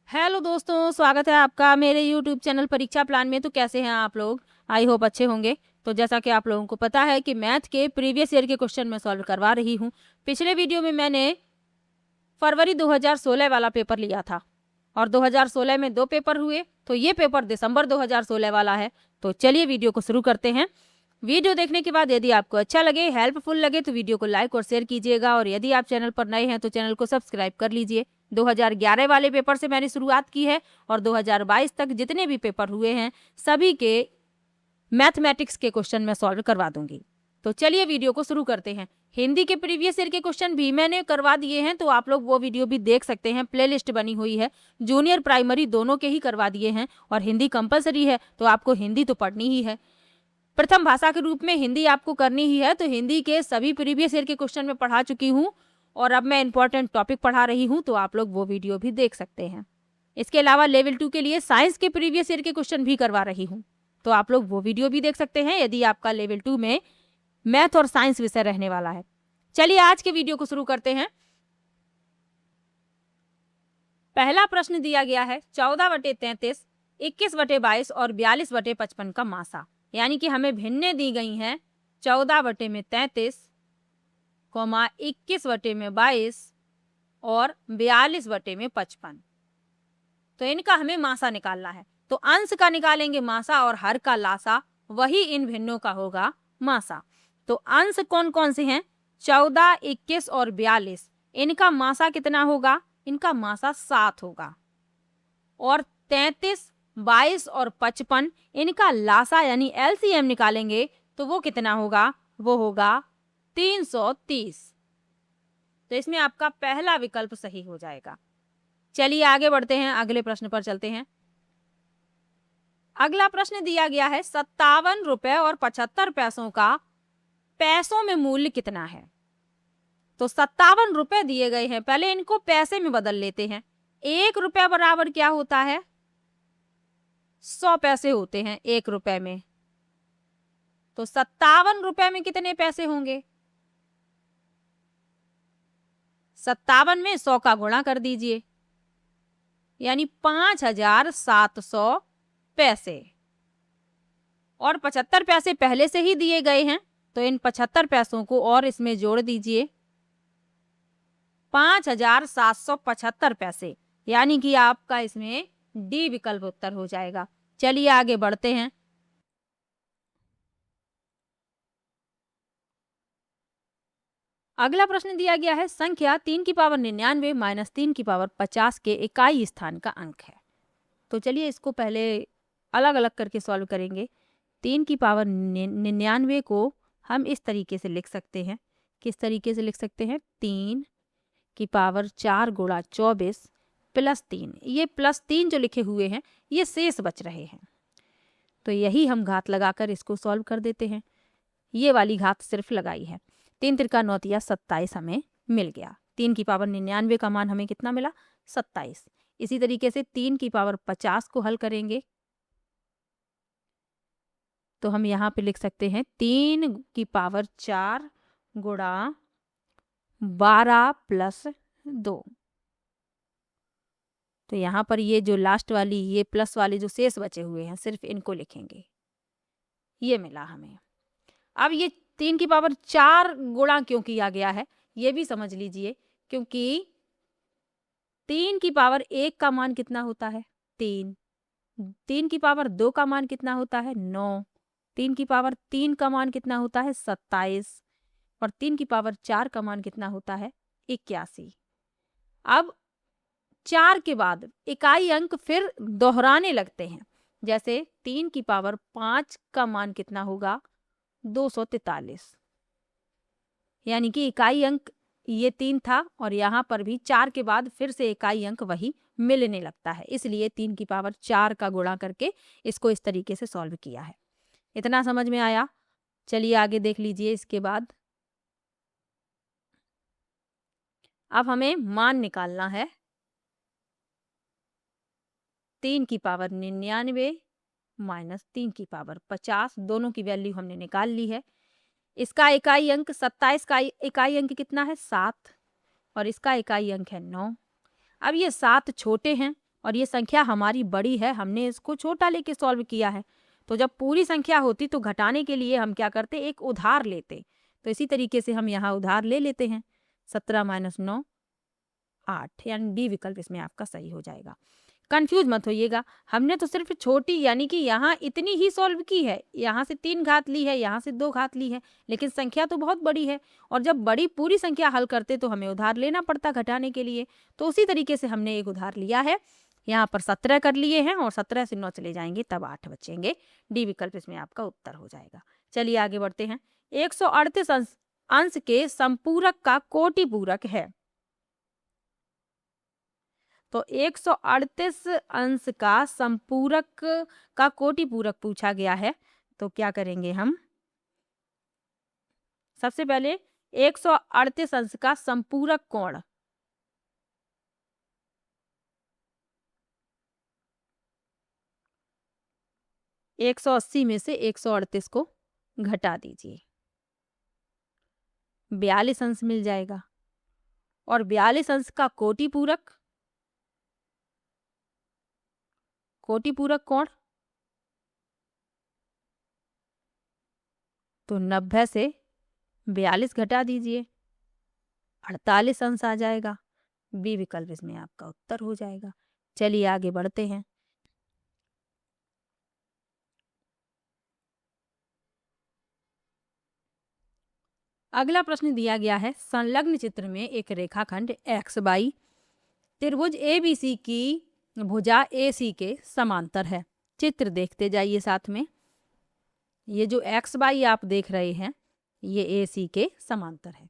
Hello दोस्तों, स्वागत है आपका मेरे यूट्यूब चैनल परीक्षा प्लान में। तो कैसे हैं आप लोग? आई होप अच्छे होंगे। तो जैसा कि आप लोगों को पता है कि मैथ के प्रीवियस ईयर के क्वेश्चन मैं सॉल्व करवा रही हूँ। पिछले वीडियो में मैंने फरवरी 2016 वाला पेपर लिया था और 2016 में 2 पेपर हुए, तो ये पेपर दिसंबर 2016 वाला है। तो चलिए वीडियो को शुरू करते हैं। वीडियो देखने के बाद यदि आपको अच्छा लगे, हेल्पफुल लगे तो वीडियो को लाइक और शेयर कीजिएगा, और यदि आप चैनल पर नए हैं तो चैनल को सब्सक्राइब कर लीजिए। 2011 वाले पेपर से मैंने शुरुआत की है और 2022 तक जितने भी पेपर हुए हैं सभी के मैथमेटिक्स के क्वेश्चन मैं सॉल्व करवा दूंगी। तो चलिए वीडियो को शुरू करते हैं। हिंदी के प्रीवियस ईयर के क्वेश्चन भी मैंने करवा दिए हैं, तो आप लोग वो वीडियो भी देख सकते हैं। प्लेलिस्ट बनी हुई है, जूनियर प्राइमरी दोनों के ही करवा दिए हैं, और हिंदी कंपलसरी है तो आपको हिंदी तो पढ़नी ही है। प्रथम भाषा के रूप में हिंदी आपको करनी ही है, तो हिंदी के सभी प्रीवियस ईयर के क्वेश्चन में पढ़ा चुकी हूँ और अब मैं इंपॉर्टेंट टॉपिक पढ़ा रही हूँ, तो आप लोग वो वीडियो भी देख सकते हैं। इसके अलावा लेवल 2 के लिए साइंस के प्रीवियस ईयर के क्वेश्चन भी करवा रही हूँ, तो आप लोग वो वीडियो भी देख सकते हैं यदि आपका लेवल 2 में मैथ और साइंस विषय रहने वाला है। चलिए आज के वीडियो को शुरू करते हैं। पहला प्रश्न दिया गया है 14/33, 21/22 और 42/55 का मासा। यानी कि हमें भिन्नें दी गई हैं 14/33, 21/22 और 42/55। तो इनका हमें मासा निकालना है। तो अंश का निकालेंगे मासा और हर का लासा, वही इन भिन्नों का होगा मासा। तो अंश कौन कौन से हैं? 14, 21 और 42। इनका मासा कितना होगा? इनका मासा 7 होगा। और 33, 22 और 55 इनका लासा यानी एलसीएम निकालेंगे तो वो कितना होगा? वो होगा 330। तो इसमें आपका पहला विकल्प सही हो जाएगा। चलिए आगे बढ़ते हैं, अगले प्रश्न पर चलते हैं। अगला प्रश्न दिया गया है 57 रुपए और 75 पैसों का पैसों में मूल्य कितना है? तो 57 रुपए दिए गए हैं, पहले इनको पैसे में बदल लेते हैं। 1 रुपया बराबर क्या होता है? 100 पैसे होते हैं 1 रुपए में। तो 57 रुपए में कितने पैसे होंगे? 57 में 100 का गुणा कर दीजिए, यानी 5,700 पैसे। और 75 पैसे पहले से ही दिए गए हैं, तो इन 75 पैसों को और इसमें जोड़ दीजिए, 5,775 पैसे। यानी कि आपका इसमें डी विकल्प उत्तर हो जाएगा। चलिए आगे बढ़ते हैं। अगला प्रश्न दिया गया है संख्या 3 की पावर 99 माइनस 3 की पावर 50 के इकाई स्थान का अंक है। तो चलिए इसको पहले अलग अलग करके सॉल्व करेंगे। 3 की पावर 99 को हम इस तरीके से लिख सकते हैं। किस तरीके से लिख सकते हैं? 3 की पावर 4 गुणा 24 प्लस 3। ये प्लस 3 जो लिखे हुए हैं ये शेष बच रहे हैं, तो यही हम घात लगाकर इसको सॉल्व कर देते हैं। ये वाली घात सिर्फ लगाई है। 3 त्रिका 9 तिया 27 हमें मिल गया। 3 की पावर 99 का मान हमें कितना मिला? 27। इसी तरीके से 3 की पावर 50 को हल करेंगे तो हम यहाँ पे लिख सकते हैं 3 की पावर 4 गुणा 12 प्लस 2। तो यहाँ पर ये जो लास्ट वाली ये प्लस वाले जो शेष बचे हुए हैं सिर्फ इनको लिखेंगे। ये मिला हमें। अब ये 3 की पावर 4 गुणा क्यों किया गया है ये भी समझ लीजिए, क्योंकि 3 की पावर 1 का मान कितना होता है? 3। 3 की पावर 2 का मान कितना होता है? 9। 3 की पावर 3 का मान कितना होता है? 27। और 3 की पावर 4 का मान कितना होता है? 81। अब 4 के बाद इकाई अंक फिर दोहराने लगते हैं। जैसे 3 की पावर 5 का मान कितना होगा? 243। यानी कि इकाई अंक ये 3 था और यहाँ पर भी 4 के बाद फिर से इकाई अंक वही मिलने लगता है, इसलिए 3 की पावर 4 का गुणा करके इसको इस तरीके से सॉल्व किया है। इतना समझ में आया? चलिए आगे देख लीजिए। इसके बाद अब हमें मान निकालना है 3 की पावर 99 माइनस 3 की पावर 50। दोनों की वैल्यू हमने निकाल ली है। इसका इकाई अंक 27 का इकाई अंक कितना है? 7 और इसका इकाई अंक है 9। अब ये 7 छोटे हैं और ये संख्या हमारी बड़ी है, हमने इसको छोटा लेके सॉल्व किया है। तो जब पूरी संख्या होती तो घटाने के लिए हम क्या करते, एक उधार लेते। तो इसी तरीके से हम यहाँ उधार ले लेते हैं। 17 - 9 8, यानी डी विकल्प इसमें आपका सही हो जाएगा। कंफ्यूज मत होइएगा, हमने तो सिर्फ छोटी यानी कि यहाँ इतनी ही सॉल्व की है, यहाँ से 3 घात ली है, यहाँ से 2 घात ली है, लेकिन संख्या तो बहुत बड़ी है। और जब बड़ी पूरी संख्या हल करते तो हमें उधार लेना पड़ता घटाने के लिए। तो उसी तरीके से हमने एक उधार लिया है। यहाँ पर 17 कर लिए हैं और 17 से 9 चले जाएंगे तब 8 बचेंगे। डी विकल्प इसमें आपका उत्तर हो जाएगा। चलिए आगे बढ़ते हैं। 138 अंश के संपूरक का कोटि पूरक है। तो 138 अंश का संपूरक का कोटि पूरक पूछा गया है। तो क्या करेंगे हम, सबसे पहले 138 अंश का संपूरक कोण, एक 180 में से 138 को घटा दीजिए, 42 अंश मिल जाएगा। और 42 अंश का कोटि पूरक, कोटि पूरक कोण तो 90 से 42 घटा दीजिए, 48 अंश आ जाएगा। बी विकल्प इसमें आपका उत्तर हो जाएगा। चलिए आगे बढ़ते हैं। अगला प्रश्न दिया गया है, संलग्न चित्र में एक रेखाखंड एक्स बाई त्रिभुज एबीसी की भुजा एसी के समांतर है। चित्र देखते जाइए साथ में। ये जो एक्स बाई आप देख रहे हैं ये एसी के समांतर है।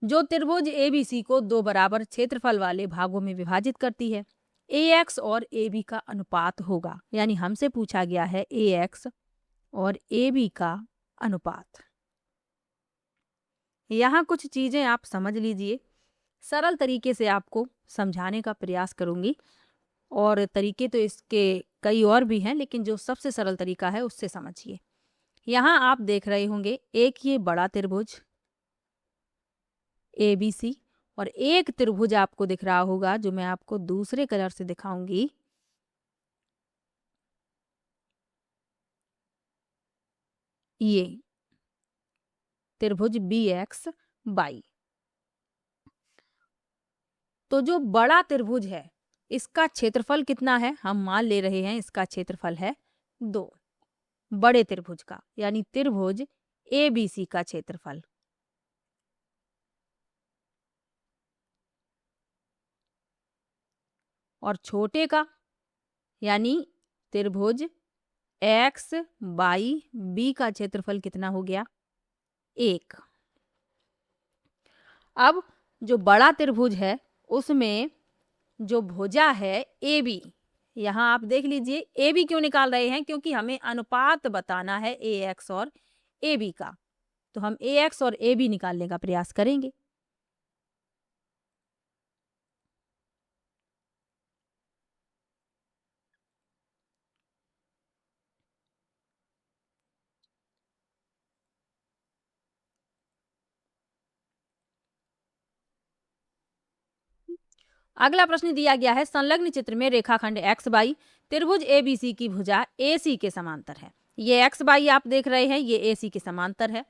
जो त्रिभुज एबीसी को दो बराबर क्षेत्रफल वाले भागों में विभाजित करती है। ए एक्स और ए बी का अनुपात होगा, यानी हमसे पूछा गया है ए एक्स और ए बी का अनुपात। यहाँ कुछ चीज़ें आप समझ लीजिए, सरल तरीके से आपको समझाने का प्रयास करूँगी। और तरीके तो इसके कई और भी हैं, लेकिन जो सबसे सरल तरीका है उससे समझिए। यहाँ आप देख रहे होंगे एक ये बड़ा त्रिभुज ए बी सी और एक त्रिभुज आपको दिख रहा होगा जो मैं आपको दूसरे कलर से दिखाऊंगी, ये त्रिभुज बी एक्स बाई। तो जो बड़ा त्रिभुज है इसका क्षेत्रफल कितना है, हम मान ले रहे हैं इसका क्षेत्रफल है 2, बड़े त्रिभुज का, यानी त्रिभुज ए बी सी का क्षेत्रफल। और छोटे का यानी त्रिभुज एक्स बाई बी का क्षेत्रफल कितना हो गया, 1। अब जो बड़ा त्रिभुज है उसमें जो भुजा है ए बी, यहाँ आप देख लीजिए ए बी क्यों निकाल रहे हैं, क्योंकि हमें अनुपात बताना है ए एक्स और ए बी का। तो हम ए एक्स और ए बी निकालने का प्रयास करेंगे। अगला प्रश्न दिया गया है, संलग्न चित्र में रेखाखंड एक्स बाई त्रिभुज एबीसी की भुजा एसी के समांतर है। ये एक्स बाई आप देख रहे हैं, ये एसी के समांतर है।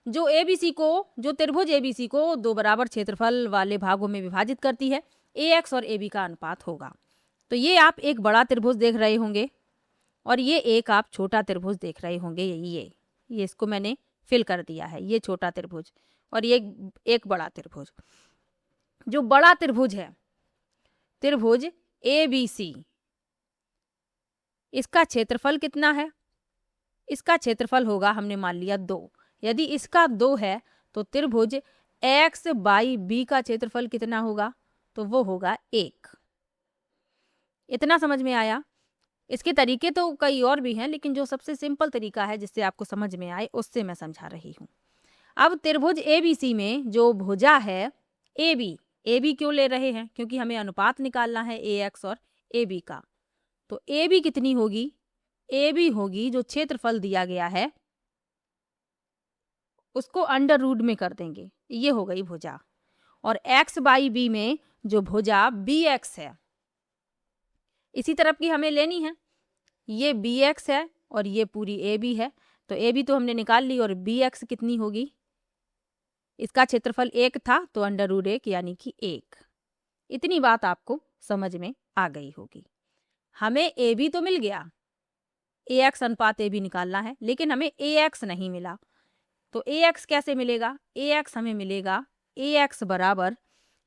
जो एबीसी को, जो त्रिभुज एबीसी को दो बराबर क्षेत्रफल वाले भागों में विभाजित करती है, ए एक्स और ए बी का अनुपात होगा। तो ये आप एक बड़ा त्रिभुज देख रहे होंगे और ये एक आप छोटा त्रिभुज देख रहे होंगे। ये इसको मैंने फिल कर दिया है, ये छोटा त्रिभुज और ये एक बड़ा त्रिभुज। जो बड़ा त्रिभुज है त्रिभुज ए बी सी, इसका क्षेत्रफल कितना है, इसका क्षेत्रफल होगा, हमने मान लिया 2। यदि इसका 2 है तो त्रिभुज एक्स बाई बी का क्षेत्रफल कितना होगा, तो वो होगा 1। इतना समझ में आया। इसके तरीके तो कई और भी हैं, लेकिन जो सबसे सिंपल तरीका है जिससे आपको समझ में आए उससे मैं समझा रही हूँ। अब त्रिभुज ए बी सी में जो भुजा है ए बी क्यों ले रहे हैं, क्योंकि हमें अनुपात निकालना है ए एक्स और ए बी का। तो ए बी कितनी होगी, ए बी होगी जो क्षेत्रफल दिया गया है उसको अंडर रूट में कर देंगे, ये हो गई भुजा। और एक्स बाई बी में जो भुजा बी एक्स है इसी तरफ की हमें लेनी है। ये बी एक्स है और ये पूरी ए बी है, तो ए बी तो हमने निकाल ली, और बी एक्स कितनी होगी, इसका क्षेत्रफल 1 था तो √1 यानी कि 1। इतनी बात आपको समझ में आ गई होगी। हमें ए बी तो मिल गया, ए एक्स अनुपात ए बी निकालना है, लेकिन हमें ए एक्स नहीं मिला। तो ए एक्स कैसे मिलेगा, ए एक्स हमें मिलेगा, ए एक्स बराबर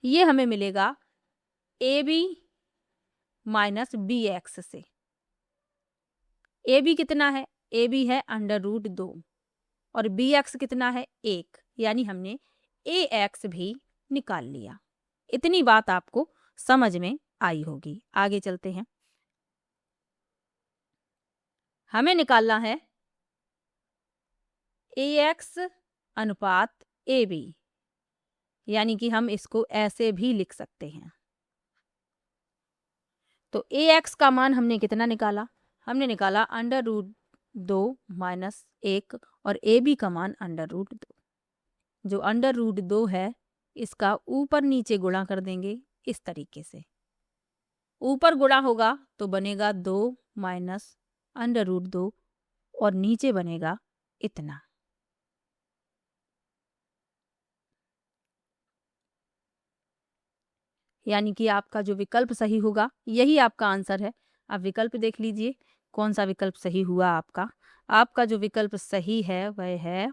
ये हमें मिलेगा A B minus B X से। ए बी कितना है, ए बी है √2 और बी एक्स कितना है 1, यानी हमने ए एक्स भी निकाल लिया। इतनी बात आपको समझ में आई होगी। आगे चलते हैं। हमें निकालना है ए एक्स अनुपात ए बी, यानी कि हम इसको ऐसे भी लिख सकते हैं। तो ए एक्स का मान हमने कितना निकाला, हमने निकाला √2 माइनस 1 और ए बी का मान √2। जो √2 है इसका ऊपर नीचे गुणा कर देंगे इस तरीके से। ऊपर गुणा होगा तो बनेगा 2 माइनस √2 और नीचे बनेगा इतना। यानी कि आपका जो विकल्प सही होगा यही आपका आंसर है। आप विकल्प देख लीजिए कौन सा विकल्प सही हुआ आपका। आपका जो विकल्प सही है वह है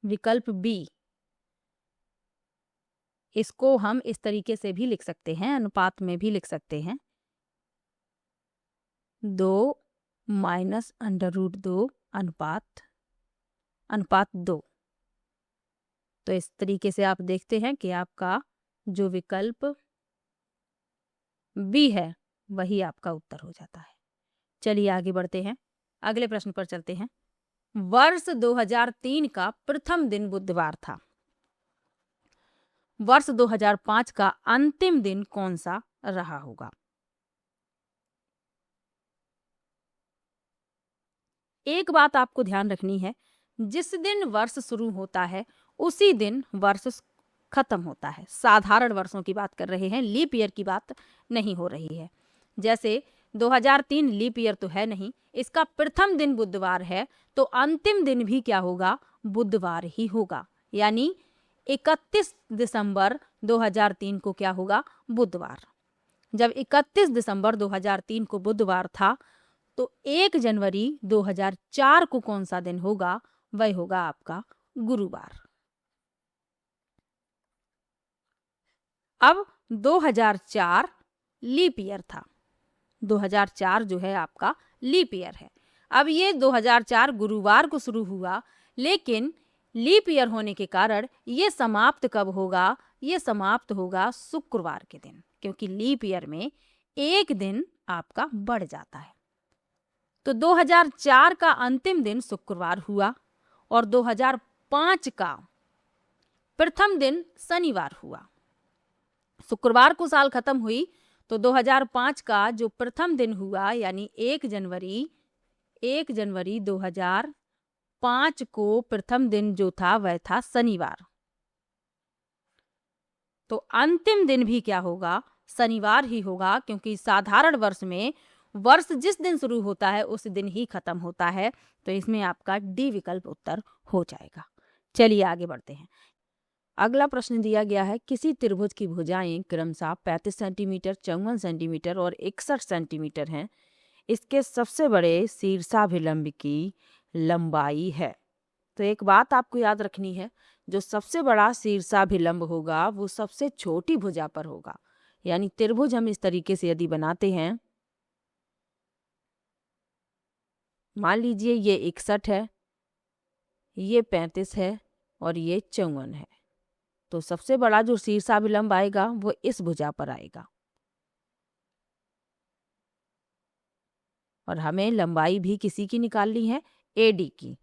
विकल्प बी। इसको हम इस तरीके से भी लिख सकते हैं, अनुपात में भी लिख सकते हैं, 2 माइनस √2 अनुपात 2। तो इस तरीके से आप देखते हैं कि आपका जो विकल्प बी है वही आपका उत्तर हो जाता है। चलिए आगे बढ़ते हैं, अगले प्रश्न पर चलते हैं। वर्ष 2003 का प्रथम दिन बुधवार था। वर्ष 2005 का अंतिम दिन कौन सा रहा होगा। एक बात आपको ध्यान रखनी है, जिस दिन वर्ष शुरू होता है उसी दिन वर्ष खत्म होता है। साधारण वर्षों की बात कर रहे हैं, लीप ईयर की बात नहीं हो रही है। जैसे 2003 लीप ईयर तो है नहीं, इसका प्रथम दिन बुधवार है तो अंतिम दिन भी क्या होगा, बुधवार ही होगा। यानी 31 दिसंबर 2003 को क्या होगा, बुधवार। जब 31 दिसंबर 2003 को बुधवार था तो 1 जनवरी 2004 को कौन सा दिन होगा, वह होगा आपका गुरुवार। अब 2004 लीप ईयर था, 2004 जो है आपका लीप ईयर है। अब ये 2004 गुरुवार को शुरू हुआ, लेकिन लीप ईयर होने के कारण ये समाप्त कब होगा, ये समाप्त होगा शुक्रवार के दिन, क्योंकि लीप ईयर में एक दिन आपका बढ़ जाता है। तो 2004 का अंतिम दिन शुक्रवार हुआ और 2005 का प्रथम दिन शनिवार हुआ। शुक्रवार को साल खत्म हुई तो 2005 का जो प्रथम दिन हुआ यानी 1 जनवरी 2005 को प्रथम दिन जो था वह था शनिवार। तो अंतिम दिन भी क्या होगा, शनिवार ही होगा, क्योंकि साधारण वर्ष में वर्ष जिस दिन शुरू होता है उस दिन ही खत्म होता है। तो इसमें आपका डी विकल्प उत्तर हो जाएगा। चलिए आगे बढ़ते हैं। अगला प्रश्न दिया गया है, किसी त्रिभुज की भुजाएं क्रमशः 35 सेंटीमीटर, 54 सेंटीमीटर और 61 सेंटीमीटर हैं। इसके सबसे बड़े शीर्षाभिलंब की लंबाई है। तो एक बात आपको याद रखनी है, जो सबसे बड़ा शीर्षाभिलंब होगा वो सबसे छोटी भुजा पर होगा। यानी त्रिभुज हम इस तरीके से यदि बनाते हैं, मान लीजिए ये 61 है, ये 35 है और ये 54 है, तो सबसे बड़ा जो शीर्षाभिलंब आएगा वो इस भुजा पर आएगा। और हमें लंबाई भी किसी की निकालनी है, AD की।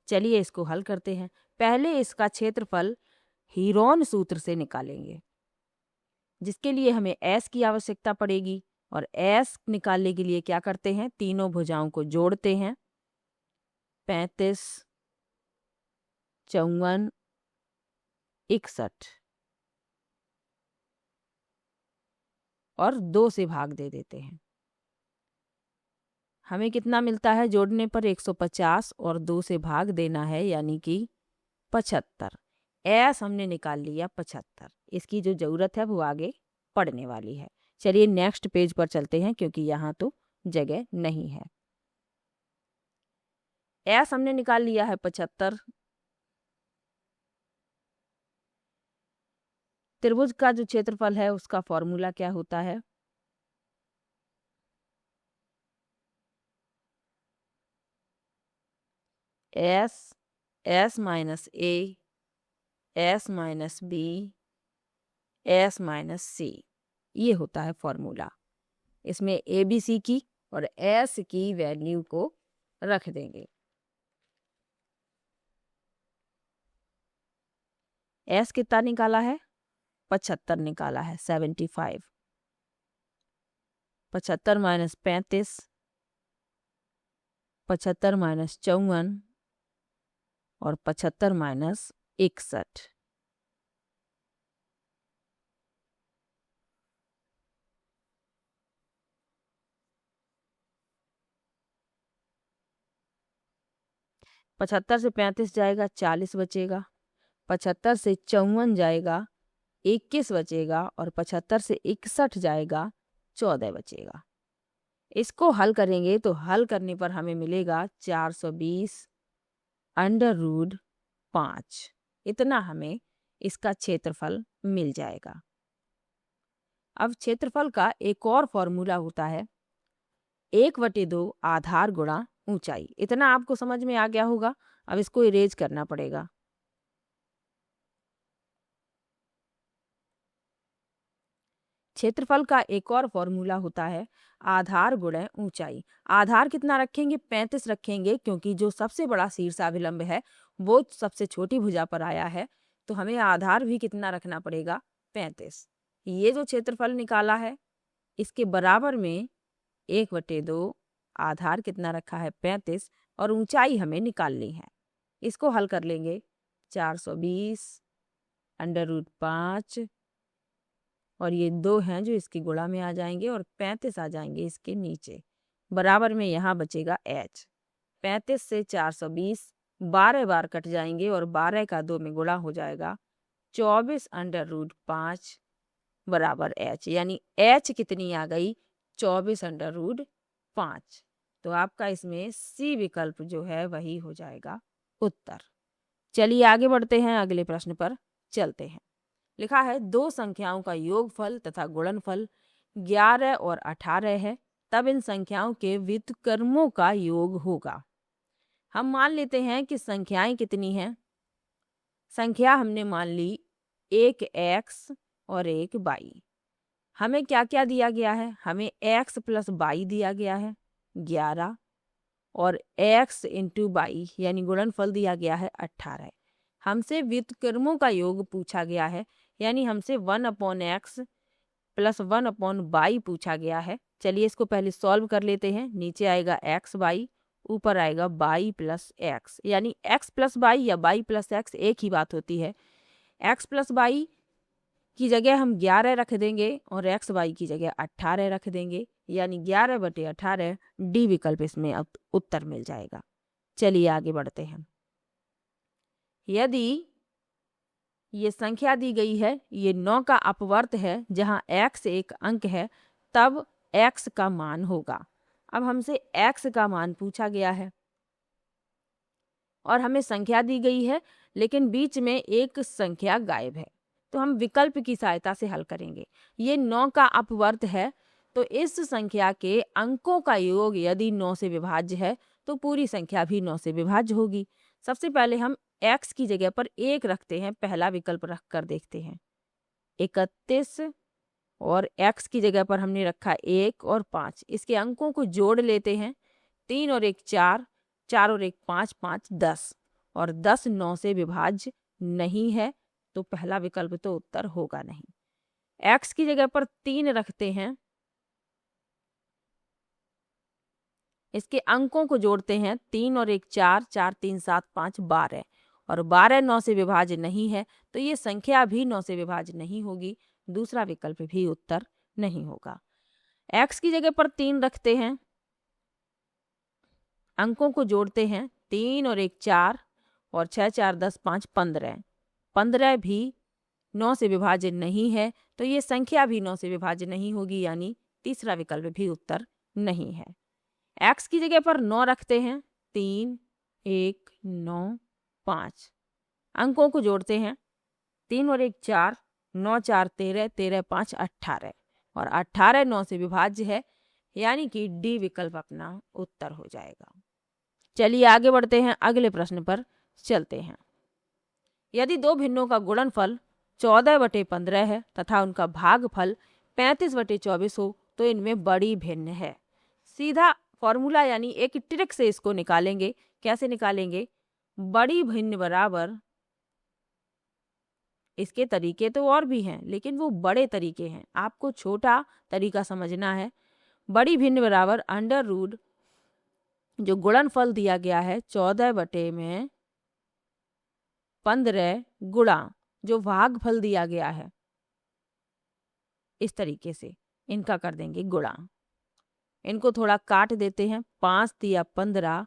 चलिए इसको हल करते हैं। पहले इसका क्षेत्रफल हीरोन सूत्र से निकालेंगे, जिसके लिए हमें S की आवश्यकता पड़ेगी। और S निकालने के लिए क्या करते हैं, तीनों भुजाओं को जोड़ते हैं, 35, 54, 61। और 2 से भाग दे देते हैं। हमें कितना मिलता है जोड़ने पर? 150 और 2 से भाग देना है यानी कि 75। एस हमने निकाल लिया 75। इसकी जो ज़रूरत है वो आगे पढ़ने वाली है। चलिए नेक्स्ट पेज पर चलते हैं क्योंकि यहाँ तो जगह नहीं है। एस हमने निकाल लिया है 75। त्रिभुज का जो क्षेत्रफल है उसका फॉर्मूला क्या होता है? S minus A, S minus B, S minus C, ये होता है फॉर्मूला। इसमें ए बी सी की और एस की वैल्यू को रख देंगे। एस कितना निकाला है? 75 निकाला है, 75। 75 माइनस 35, 75 माइनस 54 और 75 माइनस 61। पचहत्तर से 35 जाएगा, 40 बचेगा। 75 से 54 जाएगा, 21 बचेगा। और 75 से 61 जाएगा, 14 बचेगा। इसको हल करेंगे तो हल करने पर हमें मिलेगा 420 अंडर रूट 5। इतना हमें इसका क्षेत्रफल मिल जाएगा। अब क्षेत्रफल का एक और फॉर्मूला होता है 1/2 आधार गुणा ऊंचाई। इतना आपको समझ में आ गया होगा। अब इसको इरेज करना पड़ेगा। क्षेत्रफल का एक और फॉर्मूला होता है आधार गुणा ऊंचाई। आधार कितना रखेंगे? 35 रखेंगे क्योंकि जो सबसे बड़ा शीर्षाभिलंब है वो सबसे छोटी भुजा पर आया है, तो हमें आधार भी कितना रखना पड़ेगा? 35। ये जो क्षेत्रफल निकाला है इसके बराबर में 1/2 आधार कितना रखा है? 35 और ऊंचाई हमें निकालनी है। इसको हल कर लेंगे। 420 अंडर रूट 5 और ये 2 हैं जो इसकी गुणा में आ जाएंगे और 35 आ जाएंगे इसके नीचे। बराबर में यहाँ बचेगा h। 35 से 420 12 बार कट जाएंगे और 12 का 2 में गुणा हो जाएगा। 24 अंडर रूट 5 बराबर h, यानी h कितनी आ गई? 24 अंडर रूट 5। तो आपका इसमें सी विकल्प जो है वही हो जाएगा उत्तर। चलिए आगे बढ़ते हैं, अगले प्रश्न पर चलते हैं। लिखा है 2 संख्याओं का योगफल तथा गुणनफल 11 और 18 है, तब इन संख्याओं के व्युत्क्रमों का योग होगा। हम मान लेते हैं कि संख्याएं कितनी हैं। संख्या हमने मान ली एक x और एक y। हमें क्या क्या दिया गया है? हमें x प्लस y दिया गया है 11 और x इंटू y यानी गुणनफल दिया गया है 18। हमसे व्युत्क्रमों का योग पूछा गया है, यानी हमसे 1/x प्लस 1/y पूछा गया है। चलिए इसको पहले सॉल्व कर लेते हैं। नीचे आएगा x y, ऊपर आएगा y प्लस x, यानी x प्लस y या y प्लस x एक ही बात होती है। x प्लस y की जगह हम 11 रख देंगे और x y की जगह 18 रख देंगे, यानी 11/18 डी विकल्प इसमें उत्तर मिल जाएगा। चलिए आगे बढ़ते हैं। यदि ये संख्या दी गई है, ये 9 का अपवर्त है जहां x एक अंक है, तब x का मान होगा। अब हमसे x का मान पूछा गया है और हमें संख्या दी गई है, लेकिन बीच में एक संख्या गायब है, तो हम विकल्प की सहायता से हल करेंगे। ये 9 का अपवर्त है, तो इस संख्या के अंकों का योग यदि 9 से विभाज्य है तो पूरी संख्या भी 9 से विभाज्य होगी। सबसे पहले हम x की जगह पर 1 रखते हैं, पहला विकल्प रख कर देखते हैं। 31 और x की जगह पर हमने रखा 1 और 5। इसके अंकों को जोड़ लेते हैं। 3 और 1 4, 4 और 1 5, 5 10 और 10 9 से विभाज्य नहीं है, तो पहला विकल्प तो उत्तर होगा नहीं। x की जगह पर 3 रखते हैं, इसके अंकों को जोड़ते हैं। 3 और 1 4, 4 3 7 5 12 और 12 9 से विभाज्य नहीं है, तो ये संख्या भी 9 से विभाज्य नहीं होगी। दूसरा विकल्प भी उत्तर नहीं होगा। x की जगह पर 3 रखते हैं, अंकों को जोड़ते हैं, 3 और 1 4 और 6 4 10 5 15। 15 भी 9 से विभाज्य नहीं है, तो ये संख्या भी 9 से विभाज्य नहीं होगी, यानी तीसरा विकल्प भी उत्तर नहीं है। x की जगह पर 9 रखते हैं, 3 1 9 5, अंकों को जोड़ते हैं, 3 और 1 4, 9 4 13, 13 5 18 और 18 9 से विभाज्य है, यानी कि डी विकल्प अपना उत्तर हो जाएगा। चलिए आगे बढ़ते हैं, अगले प्रश्न पर चलते हैं। यदि दो भिन्नों का गुणनफल 14/15 है तथा उनका भागफल 35/24 हो तो इनमें बड़ी भिन्न है। सीधा फॉर्मूला यानी एक ट्रिक से इसको निकालेंगे। कैसे निकालेंगे? बड़ी भिन्न बराबर, इसके तरीके तो और भी हैं लेकिन वो बड़े तरीके हैं, आपको छोटा तरीका समझना है। बड़ी भिन्न बराबर अंडर रूट, जो गुणनफल दिया गया है 14/15 गुणा जो भागफल दिया गया है, इस तरीके से इनका कर देंगे गुणा। इनको थोड़ा काट देते हैं, 5 दिया 15,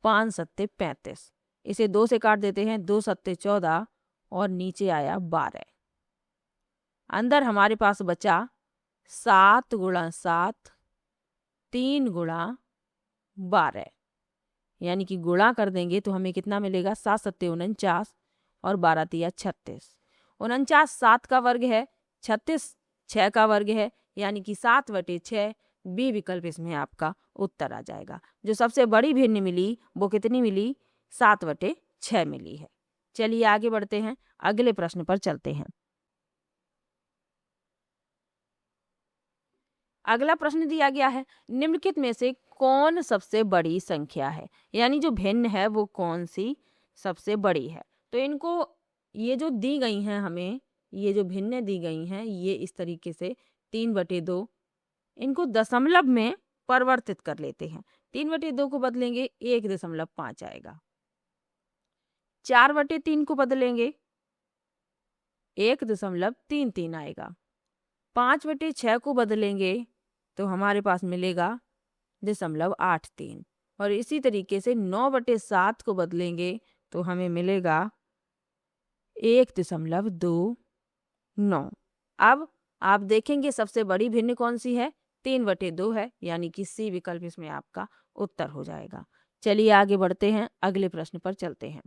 5 सत्ते 35, इसे 2 से काट देते हैं, 2 सत्ते 14 और नीचे आया 12। अंदर हमारे पास बचा 7 गुणा 7, 3 गुणा 12, यानी कि गुणा कर देंगे तो हमें कितना मिलेगा? 7 सत्ते 49 और 12 तिया 36। 49 7 का वर्ग है, 36 6 का वर्ग है, यानी कि 7/6 बी विकल्प इसमें आपका उत्तर आ जाएगा। जो सबसे बड़ी भिन्न मिली वो कितनी मिली? 7/6 मिली है। चलिए आगे बढ़ते हैं, अगले प्रश्न पर चलते हैं। अगला प्रश्न दिया गया है, निम्नलिखित में से कौन सबसे बड़ी संख्या है, यानी जो भिन्न है वो कौन सी सबसे बड़ी है। तो इनको, ये जो दी गई हैं हमें, ये जो भिन्न दी गई हैं, ये इस तरीके से 3/2, इनको दशमलव में परिवर्तित कर लेते हैं। 3/2 को बदलेंगे 1.5 आएगा। 4/3 को बदलेंगे 1.33 आएगा। 5/6 को बदलेंगे तो हमारे पास मिलेगा 0.83 और इसी तरीके से 9/7 को बदलेंगे तो हमें मिलेगा 1.29। अब आप देखेंगे सबसे बड़ी भिन्न कौन सी है? 3/2 है, यानी कि सी विकल्प इसमें आपका उत्तर हो जाएगा। चलिए आगे बढ़ते हैं, अगले प्रश्न पर चलते हैं।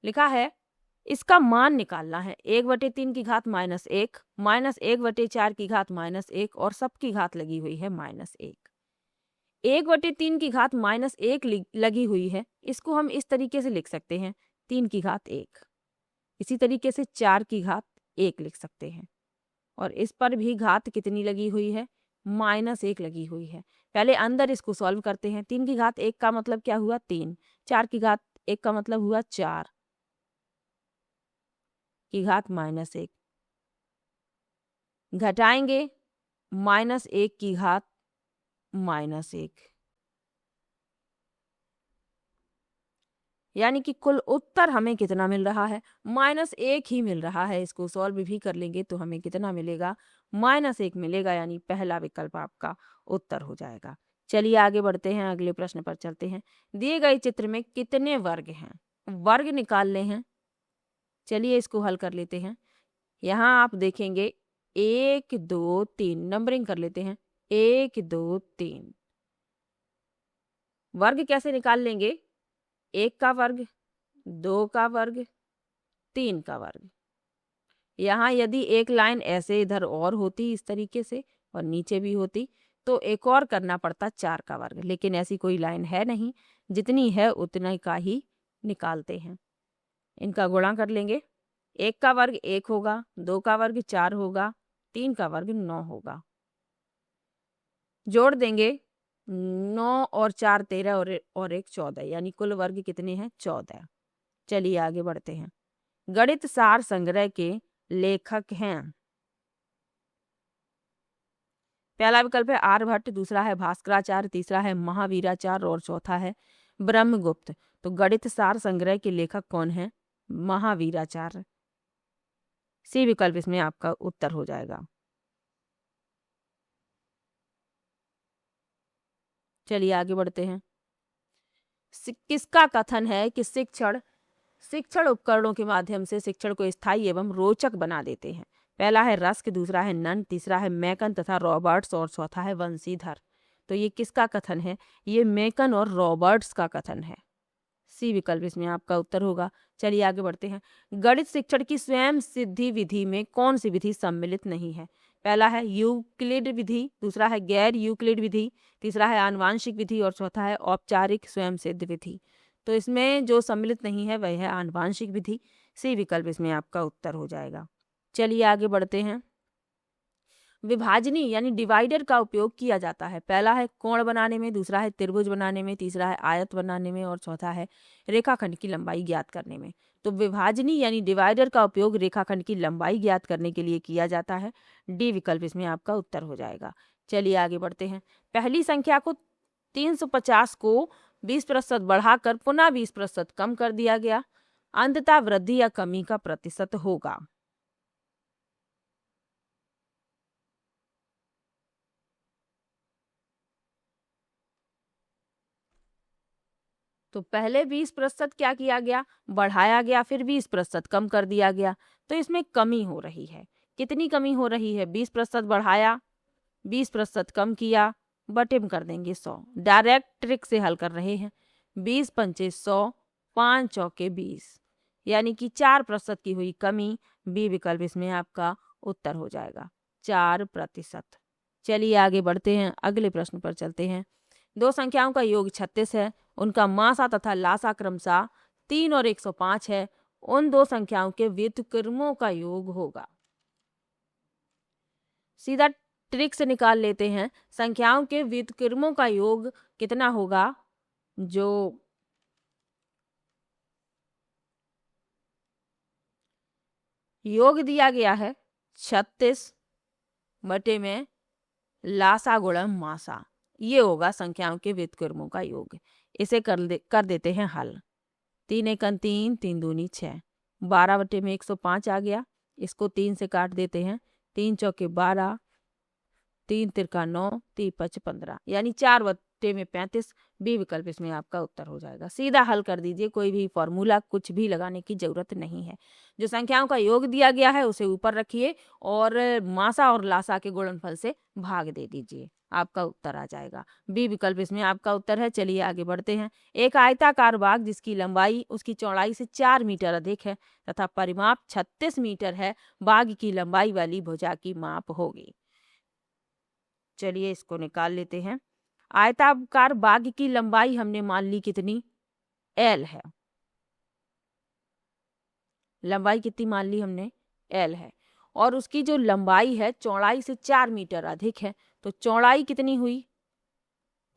लिखा है, इसका मान निकालना है 1/3 की घात -1, -1/4 की घात -1 और सबकी घात लगी हुई है -1। 1/3 की घात -1 लगी हुई है, इसको हम इस तरीके से लिख सकते हैं 3 की घात 1। इसी तरीके से 4 की घात 1 लिख सकते हैं और इस पर भी घात कितनी लगी हुई है? -1 लगी हुई है। पहले अंदर इसको सॉल्व करते हैं। 3 की घात 1 का मतलब क्या हुआ? 3। 4 की घात 1 का मतलब हुआ 4 की घात -1, घटाएंगे -1 की घात -1, यानी कि कुल उत्तर हमें कितना मिल रहा है? -1 ही मिल रहा है। इसको सॉल्व भी कर लेंगे तो हमें कितना मिलेगा? -1 मिलेगा, यानी पहला विकल्प आपका उत्तर हो जाएगा। चलिए आगे बढ़ते हैं, अगले प्रश्न पर चलते हैं। दिए गए चित्र में कितने वर्ग हैं? वर्ग निकालने हैं। चलिए इसको हल कर लेते हैं। यहाँ आप देखेंगे 1 2 3, नंबरिंग कर लेते हैं। 1 2 3। वर्ग कैसे निकाल लेंगे? 1 का वर्ग, 2 का वर्ग, 3 का वर्ग। यहाँ यदि एक लाइन ऐसे इधर और होती इस तरीके से और नीचे भी होती तो एक और करना पड़ता 4 का वर्ग, लेकिन ऐसी कोई लाइन है नहीं, जितनी है उतना का ही निकालते हैं। इनका गुणा कर लेंगे। 1 का वर्ग 1 होगा, 2 का वर्ग 4 होगा, 3 का वर्ग 9 होगा। जोड़ देंगे 9 और 4 13 और 1 14, यानी कुल वर्ग कितने हैं? 14। चलिए आगे बढ़ते हैं। गणित सार संग्रह के लेखक हैं। पहला विकल्प है आर्यभट्ट, दूसरा है भास्कराचार्य, तीसरा है महावीराचार्य और चौथा है ब्रह्मगुप्त। तो गणित सार संग्रह के लेखक कौन है? महावीराचार्य। सी विकल्प इसमें आपका उत्तर हो जाएगा। चलिए आगे बढ़ते हैं। किसका कथन है कि शिक्षण उपकरणों के माध्यम से शिक्षण को स्थायी एवं रोचक बना देते हैं? पहला है रस्क, दूसरा है नन, तीसरा है मैकन तथा रॉबर्ट्स और चौथा है वंशीधर। तो ये किसका कथन है? ये मैकन और रॉबर्ट्स का कथन है। सी विकल्प इसमें आपका उत्तर होगा। चलिए आगे बढ़ते हैं। गणित शिक्षण की स्वयं सिद्धि विधि में कौन सी विधि सम्मिलित नहीं है? पहला है यूक्लिड विधि, दूसरा है गैर यूक्लिड विधि, तीसरा है आनुवांशिक विधि और चौथा है औपचारिक स्वयं सिद्ध विधि। तो इसमें जो सम्मिलित नहीं है वह है आनुवांशिक विधि। सी विकल्प इसमें आपका उत्तर हो जाएगा। चलिए आगे बढ़ते हैं। विभाजनी यानी डिवाइडर का उपयोग किया जाता है। पहला है कोण बनाने में, दूसरा है त्रिभुज बनाने में, तीसरा है आयत बनाने में और चौथा है रेखाखंड की लंबाई ज्ञात करने में। तो विभाजनी यानी डिवाइडर का उपयोग रेखाखंड की लंबाई ज्ञात करने के लिए किया जाता है। डी विकल्प इसमें आपका उत्तर हो जाएगा। चलिए आगे बढ़ते हैं। पहली संख्या को 350 को 20% बढ़ाकर पुनः 20% कम कर दिया गया, अंततः वृद्धि या कमी का प्रतिशत होगा। तो पहले 20% क्या किया गया? बढ़ाया गया, फिर 20% कम कर दिया गया। तो इसमें कमी हो रही है। कितनी कमी हो रही है? 20% बढ़ाया, 20% कम किया, बटे में कर देंगे 100। डायरेक्ट ट्रिक से हल कर रहे हैं। 20 पंचे 100, 5 चौके 20, यानी कि 4% की हुई कमी। बी विकल्प इसमें आपका उत्तर हो जाएगा, 4%। चलिए आगे बढ़ते हैं, अगले प्रश्न पर चलते हैं। दो संख्याओं का योग 36 है, उनका मासा तथा लासा क्रमशः 3 और 105 है। उन दो संख्याओं के व्युत्क्रमों का योग होगा। सीधा ट्रिक से निकाल लेते हैं। संख्याओं के व्युत्क्रमों का योग कितना होगा? जो योग दिया गया है 36 बटे में लासा गुणन मासा, ये होगा संख्याओं के व्युत्क्रमों का योग। इसे कर देते हैं हल। 3 एकन 3, 3 दूनी 6, 12 बटे में 105 आ गया। इसको 3 से काट देते हैं। 3 चौके 12, 3 तिरका 9, 3 पच 15, यानी 4 बटे में 35। बी विकल्प इसमें आपका उत्तर हो जाएगा। सीधा हल कर दीजिए, कोई भी फॉर्मूला कुछ भी लगाने की जरूरत नहीं है। जो संख्याओं का योग दिया गया है उसे ऊपर रखिए और मासा और लासा के गुणनफल से भाग दे दीजिए, आपका उत्तर आ जाएगा। बी विकल्प इसमें आपका उत्तर है। चलिए आगे बढ़ते हैं। एक आयताकार बाग जिसकी लंबाई उसकी चौड़ाई से 4 मीटर अधिक है तथा परिमाप 36 मीटर है, बाग की लंबाई वाली भुजा की माप होगी। चलिए इसको निकाल लेते हैं। आयताकार बाग की लंबाई हमने मान ली कितनी? L है। लंबाई कितनी मान ली हमने? L है। और उसकी जो लंबाई है चौड़ाई से 4 मीटर अधिक है, तो चौड़ाई कितनी हुई?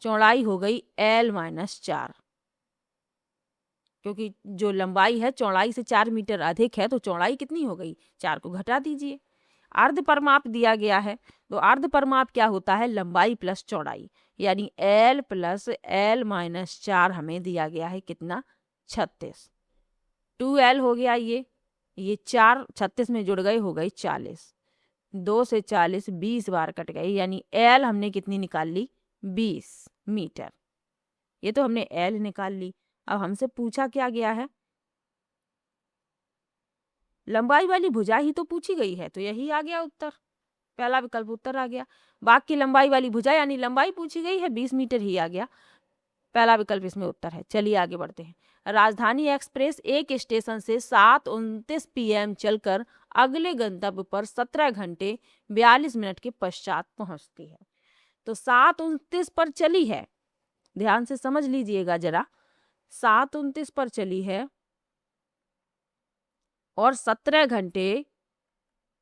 चौड़ाई हो गई L-4, क्योंकि जो लंबाई है चौड़ाई से 4 मीटर अधिक है, तो चौड़ाई कितनी हो गई? 4 को घटा दीजिए। अर्ध परिमाप दिया गया है, तो अर्ध परिमाप क्या होता है? लंबाई प्लस चौड़ाई, यानी L प्लस L-4 हमें दिया गया है कितना? 36। 2L हो गया। ये 4 36 में जुड़ गए, हो गई 40। 2 से 40 20 बार कट गए, यानी L हमने कितनी निकाल ली? 20 मीटर। ये तो हमने L निकाल ली। अब हमसे पूछा क्या गया है? लंबाई वाली भुजा ही तो पूछी गई है, तो यही आ गया उत्तर। पहला विकल्प उत्तर आ गया। बाग की लंबाई वाली भुजा यानी लंबाई पूछी गई है, 20 मीटर ही आ गया। पहला विकल्प इसमें उत्तर है। चलिए आगे बढ़ते हैं। राजधानी एक्सप्रेस एक स्टेशन से 7:29 PM चलकर अगले गंतव्य पर 17 घंटे 42 मिनट के पश्चात पहुंचती है। तो 7:29 पर चली है, ध्यान से समझ लीजिएगा जरा। 7:29 पर चली है और 17 घंटे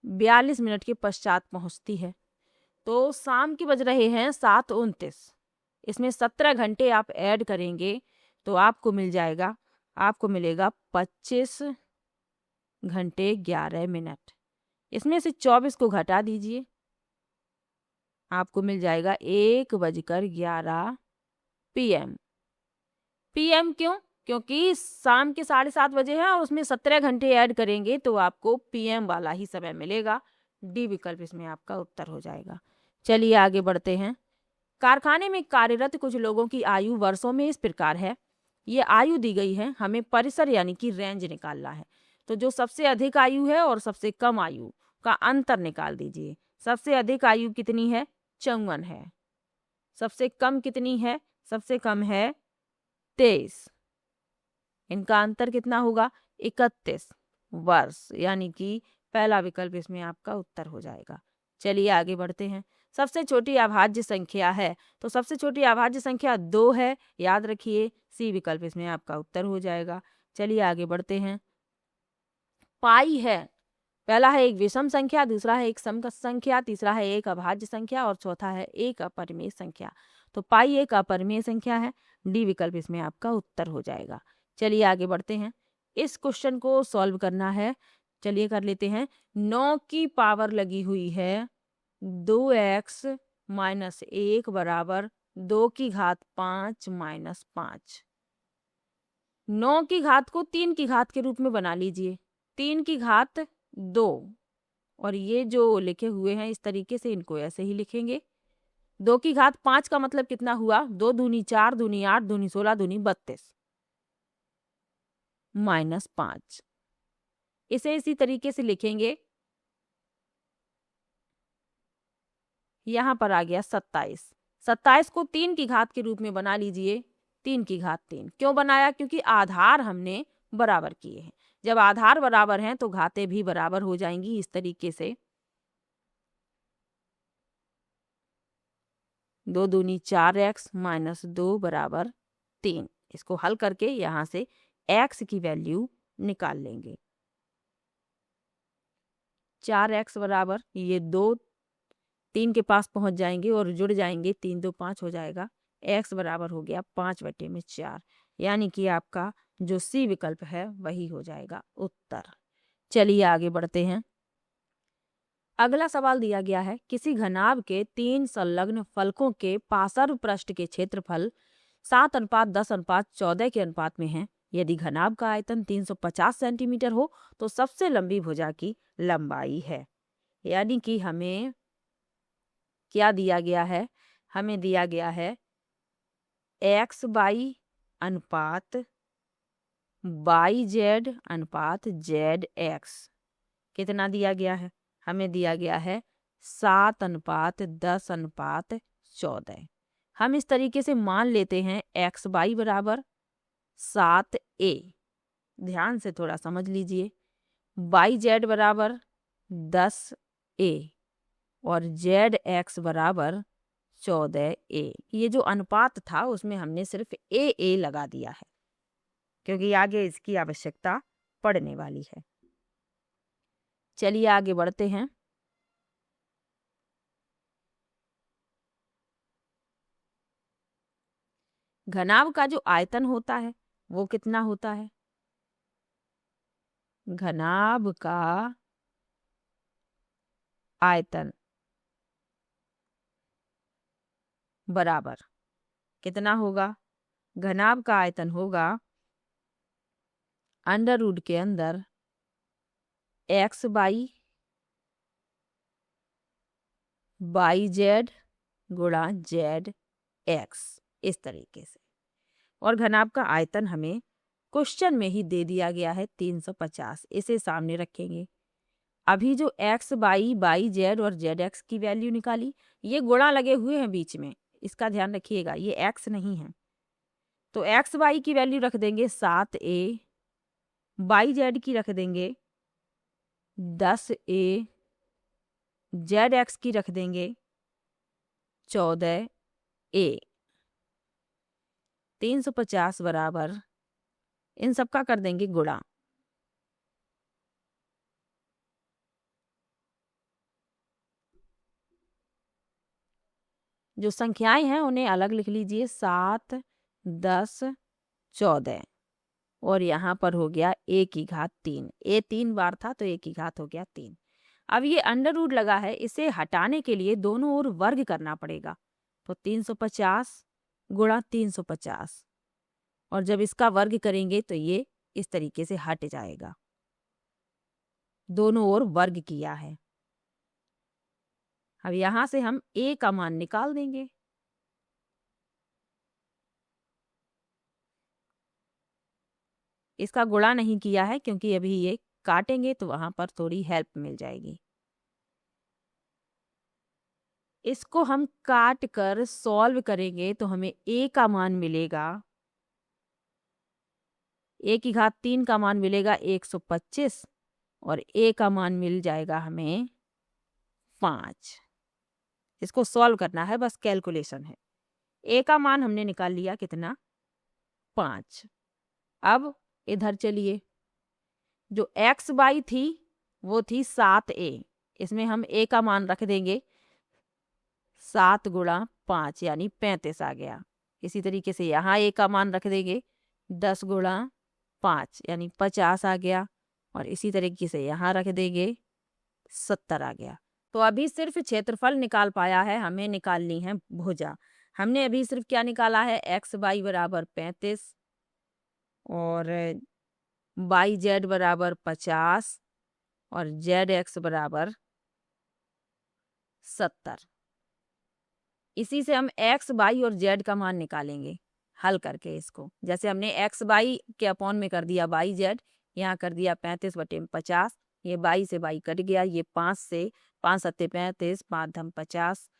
42 मिनट के पश्चात पहुंचती है। तो शाम के बज रहे हैं 7:29, इसमें 17 घंटे आप ऐड करेंगे तो आपको मिलेगा 25 घंटे 11 मिनट। इसमें से 24 को घटा दीजिए, आपको मिल जाएगा 1:11 PM। PM क्यों? क्योंकि शाम के 7:30 बजे है और उसमें 17 घंटे ऐड करेंगे तो आपको PM वाला ही समय मिलेगा। डी विकल्प इसमें आपका उत्तर हो जाएगा। चलिए आगे बढ़ते हैं। कारखाने में कार्यरत कुछ लोगों की आयु वर्षों में इस प्रकार है। ये आयु दी गई है, हमें परिसर यानी कि रेंज निकालना है। तो जो सबसे अधिक आयु है और सबसे कम आयु का अंतर निकाल दीजिए। सबसे अधिक आयु कितनी है? 54 है। सबसे कम कितनी है? सबसे कम है 23। इनका अंतर कितना होगा? 31 वर्ष, यानी कि पहला विकल्प इसमें आपका उत्तर हो जाएगा। चलिए आगे बढ़ते हैं। सबसे छोटी अभाज्य संख्या है, तो सबसे छोटी अभाज्य संख्या 2 है, याद रखिए। सी विकल्प इसमें आपका उत्तर हो जाएगा। चलिए आगे बढ़ते हैं। पाई है, पहला है एक विषम संख्या, दूसरा है एक सम संख्या, तीसरा है एक अभाज्य संख्या और चौथा है एक अपरिमेय संख्या। तो पाई एक अपरिमेय संख्या है, डी विकल्प इसमें आपका उत्तर हो जाएगा। चलिए आगे बढ़ते हैं। इस क्वेश्चन को सॉल्व करना है, चलिए कर लेते हैं। 9 की पावर लगी हुई है 2x - 1 बराबर 2 की घात 5 - 5। 9 की घात को 3 की घात के रूप में बना लीजिए। 3 की घात 2, और ये जो लिखे हुए हैं इस तरीके से इनको ऐसे ही लिखेंगे। 2 की घात 5 का मतलब कितना हुआ? 2 दूनी 4, दूनी 8, दूनी 16, दूनी 32 - 5। इसे इसी तरीके से लिखेंगे। यहाँ पर आ गया 27। 27 को 3 की घात के रूप में बना लीजिए। 3 की घात 3 क्यों बनाया? क्योंकि आधार हमने बराबर किए हैं। जब आधार बराबर हैं तो घातें भी बराबर हो जाएंगी। इस तरीके से 2 दूनी 4x - 2 बराबर 3। इसको हल करके यहाँ से x की वैल्यू निकाल लेंगे। 4x बराबर ये 2 3 के पास पहुंच जाएंगे और जुड़ जाएंगे। 3 2 5 हो जाएगा। x बराबर हो गया 5/4, यानी कि आपका जो सी विकल्प है वही हो जाएगा उत्तर। चलिए आगे बढ़ते हैं। अगला सवाल दिया गया है, किसी घनाभ के 3 संलग्न फलकों के पार्श्व पृष्ठ के क्षेत्रफल 7:10:14 के अनुपात में है। यदि घनाभ का आयतन 350 सेंटीमीटर हो तो सबसे लंबी भुजा की लंबाई है। यानी कि हमें क्या दिया गया है? हमें दिया गया है x/y अनुपात yz अनुपात zx। कितना दिया गया है? हमें दिया गया है 7:10:14। हम इस तरीके से मान लेते हैं xy बराबर 7a। ध्यान से थोड़ा समझ लीजिए। yz बराबर 10a और zx बराबर 14a। ये जो अनुपात था उसमें हमने सिर्फ a लगा दिया है, क्योंकि आगे इसकी आवश्यकता पड़ने वाली है। चलिए आगे बढ़ते हैं। घनाभ का जो आयतन होता है वो कितना होता है? घनाभ का आयतन बराबर कितना होगा? घनाभ का आयतन होगा अंडर रूट के अंदर x/y yz गुणा zx, इस तरीके से। और घनाभ का आयतन हमें क्वेश्चन में ही दे दिया गया है 350। इसे सामने रखेंगे। अभी जो x/y yz और zx की वैल्यू निकाली, ये गुणा लगे हुए हैं बीच में, इसका ध्यान रखिएगा, ये x नहीं है। तो x/y की वैल्यू रख देंगे 7a, yz की रख देंगे 10a, zx की रख देंगे 14a। 350 बराबर इन सबका कर देंगे गुणा। जो संख्याएं हैं उन्हें अलग लिख लीजिए। 7 10 14 और यहाँ पर हो गया a की घात 3। a 3 बार था तो a की घात हो गया 3। अब ये अंडर रूट लगा है, इसे हटाने के लिए दोनों ओर वर्ग करना पड़ेगा। तो 350 गुणा 350, और जब इसका वर्ग करेंगे तो ये इस तरीके से हट जाएगा। दोनों ओर वर्ग किया है। अब यहाँ से हम a का मान निकाल देंगे। इसका गुणा नहीं किया है क्योंकि अभी ये काटेंगे तो वहां पर थोड़ी हेल्प मिल जाएगी। इसको हम काट कर सॉल्व करेंगे तो हमें a का मान मिलेगा, a की घात 3 का मान मिलेगा 125 और a का मान मिल जाएगा हमें 5। इसको सॉल्व करना है, बस कैलकुलेशन है। a का मान हमने निकाल लिया कितना, 5। अब इधर चलिए, जो x बाई थी वो थी 7a, इसमें हम a का मान रख देंगे 7 गुणा 5 यानी 35 आ गया। इसी तरीके से यहाँ a का मान रख देंगे 10 गुणा 5 यानी 50 आ गया, और इसी तरीके से यहाँ रख देंगे 70 आ गया। तो अभी सिर्फ क्षेत्रफल निकाल पाया है, हमें निकालनी है भुजा। हमने अभी सिर्फ क्या निकाला है, एक्स बाई बराबर 35 और बाई जेड बराबर 50 और जेड एक्स बराबर 70। इसी से हम एक्स बाई और जेड का मान निकालेंगे हल करके इसको। जैसे हमने एक्स बाई के अपॉन में कर दिया बाई जेड, यहाँ कर दिया 35/50, ये बाई से बाई कट गया, ये 5 से 5 सत्ते 35, 5 धम 50,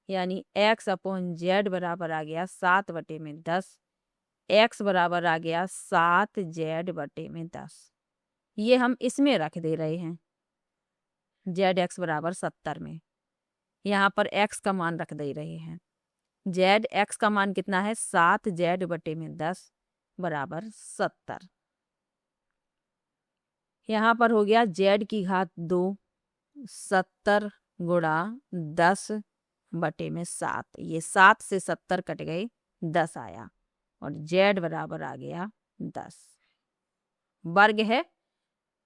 यानी एक्स अपॉन जेड बराबर आ गया 7/10। एक्स बराबर आ गया 7 जेड/10। ये हम इसमें रख दे रहे हैं, जेड एक्स बराबर 70 में। यहाँ पर एक्स का मान रख दे रहे हैं। जेड एक्स का मान कितना है, 7 जेड/10 बराबर 70। यहाँ पर हो गया जेड की घात 2, 70 गुणा 10/7। ये 7 से 70 कट गए, 10 आया, और जेड बराबर आ गया 10। वर्ग है,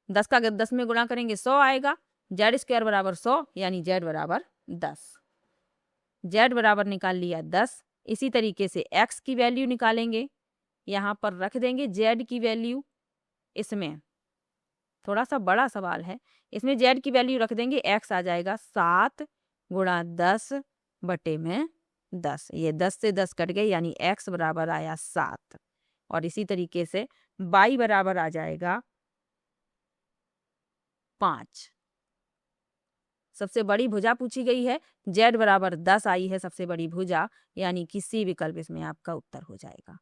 10 का 10 में गुणा करेंगे 100 आएगा। जेड स्क्वायर बराबर 100 यानी जेड बराबर 10। जेड बराबर निकाल लिया 10। इसी तरीके से एक्स की वैल्यू निकालेंगे, यहाँ पर रख देंगे जेड की वैल्यू। इसमें थोड़ा सा बड़ा सवाल है, इसमें जेड की वैल्यू रख देंगे, एक्स आ जाएगा 7 गुणा 10/10। ये 10 से 10 कट गए यानी एक्स बराबर आया 7, और इसी तरीके से बाई बराबर आ जाएगा 5। सबसे बड़ी भुजा पूछी गई है, जेड बराबर 10 आई है सबसे बड़ी भुजा, यानी कि सी विकल्प इसमें आपका उत्तर हो जाएगा।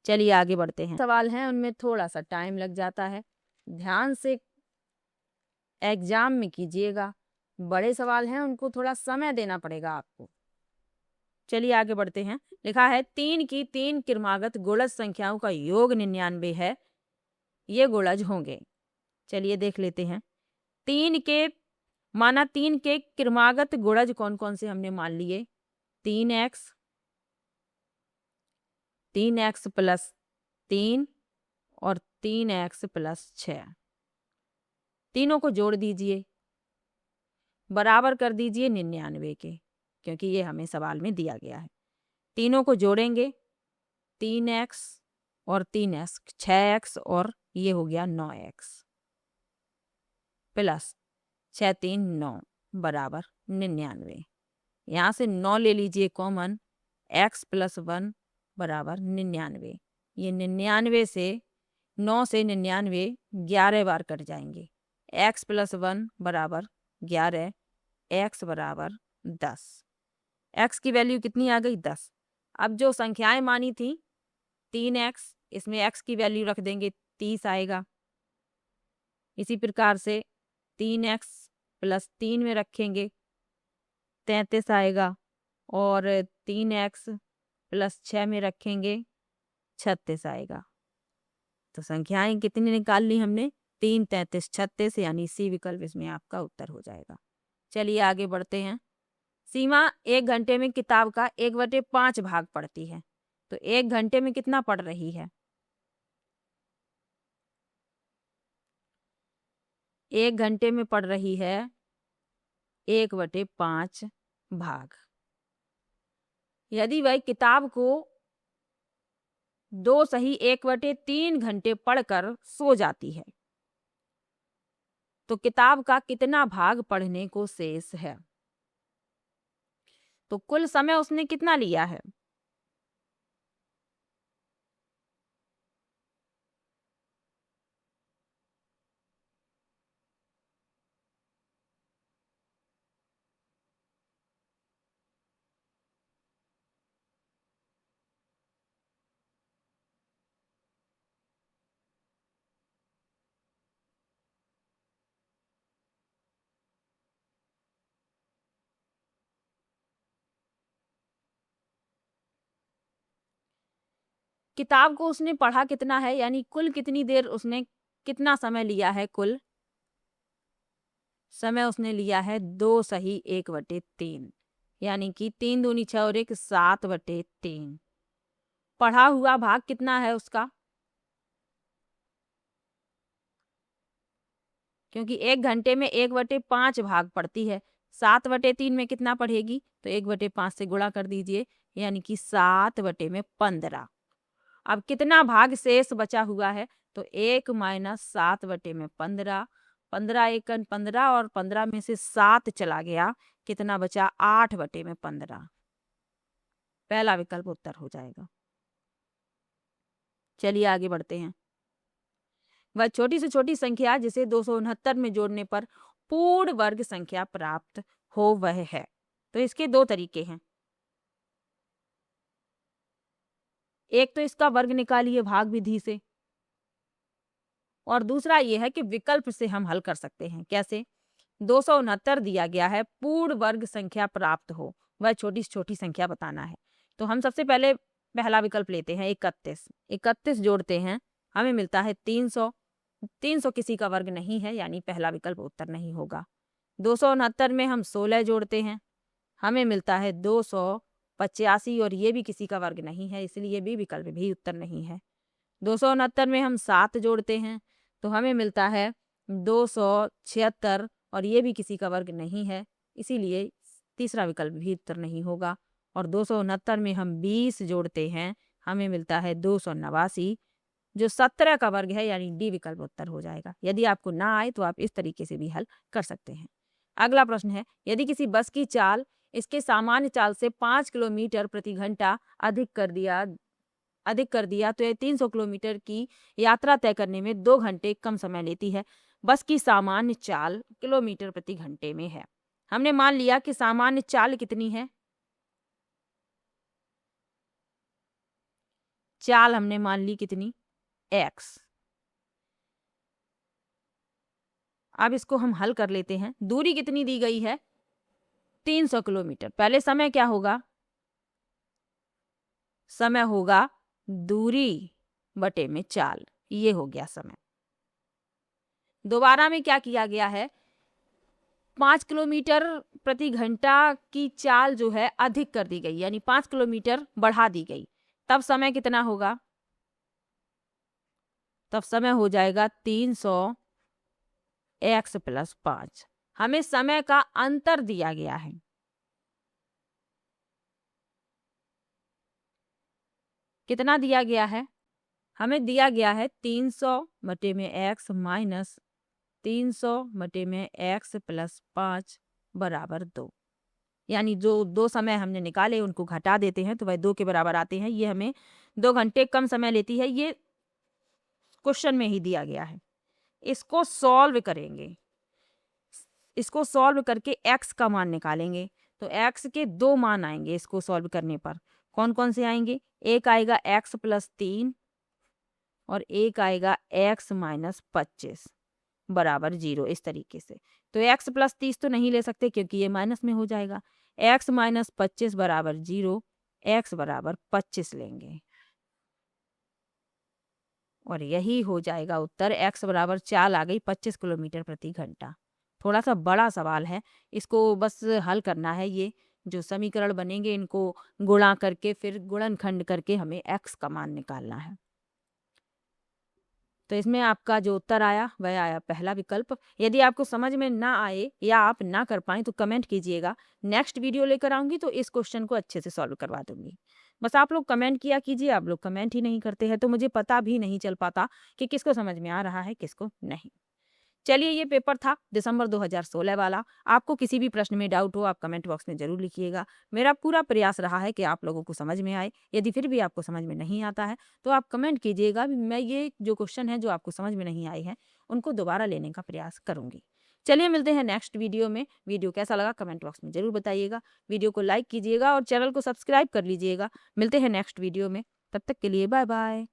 चलिए आगे बढ़ते हैं। सवाल हैं उनमें थोड़ा सा टाइम लग जाता है, ध्यान से एग्जाम में कीजिएगा। बड़े सवाल हैं, उनको थोड़ा समय देना पड़ेगा आपको। चलिए आगे बढ़ते हैं। लिखा है 3 की 3 क्रमागत गुणज संख्याओं का योग 99 है, ये गुणज होंगे। चलिए देख लेते हैं। 3 के क्रमागत गुणज कौन कौन से हमने मान लिए, 3x, 3x प्लस 3 और 3x प्लस 6। तीनों को जोड़ दीजिए, बराबर कर दीजिए 99 के, क्योंकि ये हमें सवाल में दिया गया है। तीनों को जोड़ेंगे, 3x और 3x 6x और ये हो गया 9x प्लस 6 3 9 बराबर 99। यहाँ से 9 ले लीजिए कॉमन, x प्लस 1 बराबर 99। ये 99 से 9 से 99 11 बार कट जाएंगे। x प्लस 1 बराबर 11, x बराबर 10। x की वैल्यू कितनी आ गई, 10। अब जो संख्याएं मानी थी 3x, इसमें x की वैल्यू रख देंगे 30 आएगा। इसी प्रकार से 3x प्लस 3 में रखेंगे 33 आएगा, और 3x प्लस 6 में रखेंगे 36 आएगा। तो संख्याएं कितनी निकाल ली हमने, 3 33 36, यानी सी विकल्प इसमें आपका उत्तर हो जाएगा। चलिए आगे बढ़ते हैं। सीमा 1 घंटे में किताब का 1/5 भाग पढ़ती है, तो 1 घंटे में कितना पढ़ रही है, 1 घंटे में पढ़ रही है 1/5 भाग। यदि वह किताब को 2 सही 1/3 घंटे पढ़कर सो जाती है, तो किताब का कितना भाग पढ़ने को शेष है। तो कुल समय उसने कितना लिया है, किताब को उसने पढ़ा कितना है, यानी कुल कितनी देर उसने कितना समय लिया है, कुल समय उसने लिया है 2 सही 1/3, यानी कि 3 दूनी 6 और 1 7/3। पढ़ा हुआ भाग कितना है उसका, क्योंकि 1 घंटे में 1/5 भाग पड़ती है। 7/3 में कितना पढ़ेगी, तो 1/5 से गुणा कर दीजिए, यानी कि 7/15। अब कितना भाग शेष बचा हुआ है, तो 1 - 7/15, 15 एकन 15 और 15 में से 7 चला गया, कितना बचा 8/15। पहला विकल्प उत्तर हो जाएगा। चलिए आगे बढ़ते हैं। वह छोटी से छोटी संख्या जिसे 269 में जोड़ने पर पूर्ण वर्ग संख्या प्राप्त हो वह है। तो इसके 2 तरीके हैं, एक तो इसका वर्ग निकालिए भाग विधि से, और दूसरा ये है कि विकल्प से हम हल कर सकते हैं। कैसे? 269 दिया गया है, पूर्ण वर्ग संख्या प्राप्त हो, वह छोटी से छोटी संख्या बताना है। तो हम सबसे पहले पहला विकल्प लेते हैं, 31। 31 जोड़ते हैं, हमें मिलता है 300। 300 किसी का वर्ग नहीं है, यानी पहला विकल्प उत्तर नहीं होगा। 269 में हम 16 जोड़ते हैं, हमें मिलता है 285, और ये भी किसी का वर्ग नहीं है, इसलिए भी विकल्प भी उत्तर नहीं है। 269 में हम 7 जोड़ते हैं, तो हमें मिलता है 276, और ये भी किसी का वर्ग नहीं है, इसीलिए तीसरा विकल्प भी उत्तर नहीं होगा। और 269 में हम 20 जोड़ते हैं, हमें मिलता है 289, जो 17 का वर्ग है, यानी डी विकल्प उत्तर हो जाएगा। यदि आपको ना आए तो आप इस तरीके से भी हल कर सकते हैं। अगला प्रश्न है, यदि किसी बस की चाल इसके सामान्य चाल से 5 किलोमीटर प्रति घंटा अधिक कर दिया तो यह 300 किलोमीटर की यात्रा तय करने में 2 घंटे कम समय लेती है। बस की सामान्य चाल किलोमीटर प्रति घंटे में है। हमने मान लिया कि सामान्य चाल कितनी है, चाल हमने मान ली कितनी, x। अब इसको हम हल कर लेते हैं। दूरी कितनी दी गई है, 300 किलोमीटर। पहले समय क्या होगा, समय होगा दूरी बटे में चाल, ये हो गया समय। दोबारा में क्या किया गया है, 5 किलोमीटर प्रति घंटा की चाल जो है अधिक कर दी गई, यानी 5 किलोमीटर बढ़ा दी गई। तब समय कितना होगा, तब समय हो जाएगा 300 x + 5। हमें समय का अंतर दिया गया है, कितना दिया गया है, हमें दिया गया है 300 बटे में x माइनस 300 बटे में x + 5 बराबर 2। यानी जो 2 समय हमने निकाले उनको घटा देते हैं तो वह 2 के बराबर आते हैं। ये हमें 2 घंटे कम समय लेती है, ये क्वेश्चन में ही दिया गया है। इसको सॉल्व करेंगे, इसको सॉल्व करके x का मान निकालेंगे, तो x के 2 मान आएंगे इसको सॉल्व करने पर। कौन कौन से आएंगे, एक आएगा x + 3 और एक आएगा x - 25 बराबर 0, इस तरीके से। तो x + 30 तो नहीं ले सकते क्योंकि ये माइनस में हो जाएगा। x - 25 बराबर 0, x बराबर 25 लेंगे और यही हो जाएगा उत्तर। x बराबर चाल आ गई 25 किलोमीटर प्रति घंटा। थोड़ा सा बड़ा सवाल है, इसको बस हल करना है। ये जो समीकरण बनेंगे इनको गुणा करके फिर गुणनखंड करके हमें x का मान निकालना है। तो इसमें आपका जो उत्तर आया वह आया पहला विकल्प। यदि आपको समझ में ना आए या आप ना कर पाएँ तो कमेंट कीजिएगा, नेक्स्ट वीडियो लेकर आऊँगी तो इस क्वेश्चन को अच्छे से सॉल्व करवा दूँगी। बस आप लोग कमेंट किया कीजिए, आप लोग कमेंट ही नहीं करते हैं तो मुझे पता भी नहीं चल पाता कि किसको समझ में आ रहा है किसको नहीं। चलिए, ये पेपर था दिसंबर 2016 वाला। आपको किसी भी प्रश्न में डाउट हो आप कमेंट बॉक्स में ज़रूर लिखिएगा। मेरा पूरा प्रयास रहा है कि आप लोगों को समझ में आए। यदि फिर भी आपको समझ में नहीं आता है तो आप कमेंट कीजिएगा, मैं ये जो क्वेश्चन है जो आपको समझ में नहीं आए हैं उनको दोबारा लेने का प्रयास करूँगी। चलिए, मिलते हैं नेक्स्ट वीडियो में। वीडियो कैसा लगा कमेंट बॉक्स में ज़रूर बताइएगा। वीडियो को लाइक कीजिएगा और चैनल को सब्सक्राइब कर लीजिएगा। मिलते हैं नेक्स्ट वीडियो में, तब तक के लिए बाय बाय।